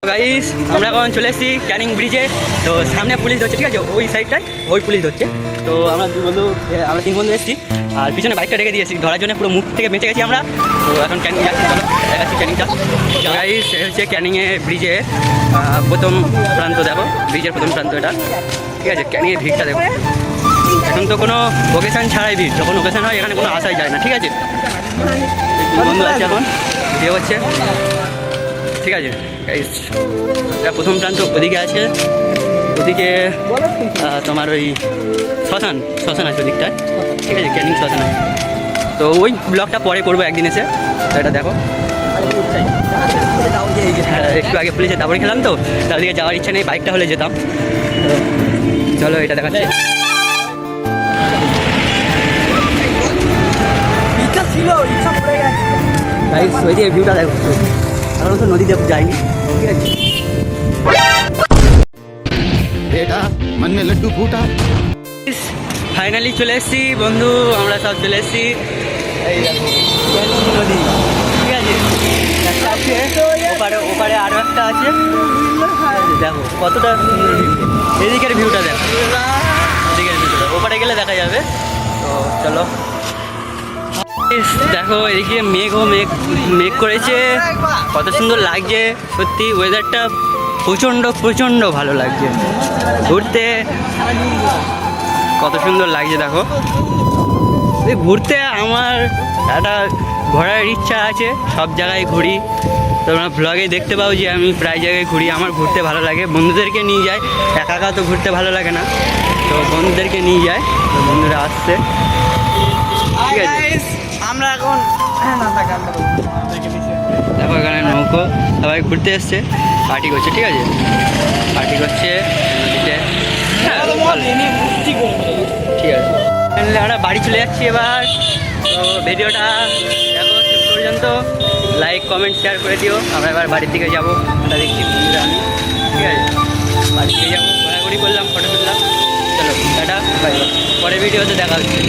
Guys আমরা এখন চলে এসেছি ক্যানিং ব্রিজে। তো সামনে পুলিশ ধরছে, ঠিক আছে, ওই সাইডটায় ওই পুলিশ ধরছে। তো আমরা তিন বন্ধু এসেছি আর পিছনে বাইকটা রেখে দিয়েছি ধরার জন্য, পুরো মুখ থেকে বেঁচে গেছি আমরা। তো এখন ক্যানিং যাচ্ছি, চলো দেখাচ্ছি ক্যানিংটা। গাইস হচ্ছে ক্যানিংয়ে ব্রিজে প্রথম প্রান্ত, দেখো ব্রিজের প্রথম প্রান্ত এটা, ঠিক আছে। ক্যানিংয়ের ভিড়টা দেখো, এখন তো কোনো ওকেশান ছাড়াই ভিড়, যখন ওকেশান হয় এখানে কোনো আশাই যায় না, ঠিক আছে। বন্ধু আছে এখন বিয়ে হচ্ছে, ঠিক আছে। এটা প্রথম প্রান্ত ওদিকে আছে, ওদিকে তোমার ওই শ্মশান আছে ওদিকটায়, ঠিক আছে, ক্যানিং শ্মশান আছে। তো ওই ব্লগটা পরে করবো একদিন এসে। তো এটা দেখো, একটু আগে পুলিশে দাবড়ি খেলাম, তো তাদেরকে যাওয়ার ইচ্ছা নেই, বাইকটা হলে যেতাম। চলো এটা দেখাচ্ছি। ওই দিকে ভিউটা দেখো, কারণ তো নদীতে যাইনি, ঠিক আছে। बेटा मन में लड्डू फूटा। ফাইনালি চলে এসেছি বন্ধু, আমরা সব চলে এসেছি। এই দেখো নদী, ঠিক আছে, একটা আছে ওপারে আরও একটা আছে, দেখো কতটা সুন্দর ভিউ। এদিকের ভিউটা দেখো, এদিকের ভিউটা ওপারে গেলে দেখা যাবে। তো চলো দেখো, এদিকে মেঘ করেছে, কত সুন্দর লাগছে সত্যি। ওয়েদারটা প্রচণ্ড ভালো লাগছে, ঘুরতে কত সুন্দর লাগছে দেখো। ঘুরতে আমার একটা ঘোরার ইচ্ছা আছে, সব জায়গায় ঘুরি। তোমরা ব্লগে দেখতে পাও যে আমি প্রায় জায়গায় ঘুরি, আমার ঘুরতে ভালো লাগে। বন্ধুদেরকে নিয়ে যাই, একা তো ঘুরতে ভালো লাগে না, তো বন্ধুদেরকে নিয়ে যায়, তো বন্ধুরা আসছে, ঠিক আছে। আমরা এখন দেখো এখানে নৌকো, সবাই ঘুরতে এসছে, পার্টি করছে, ঠিক আছে, পার্টি করছে নদীতে। ঠিক আছে, আমরা বাড়ি চলে যাচ্ছি এবার। তো ভিডিওটা দেখো শেষ পর্যন্ত, লাইক কমেন্ট শেয়ার করে দিও। আমরা এবার বাড়ির দিকে যাবো, ওটা দেখছি বন্ধুরা আমি, ঠিক আছে, বাড়ির দিকে যাবো, ঘোরাঘুরি করলাম, ফটো তুললাম। চলো টাটা, বাই বাই, পরের ভিডিওতে দেখা হচ্ছে।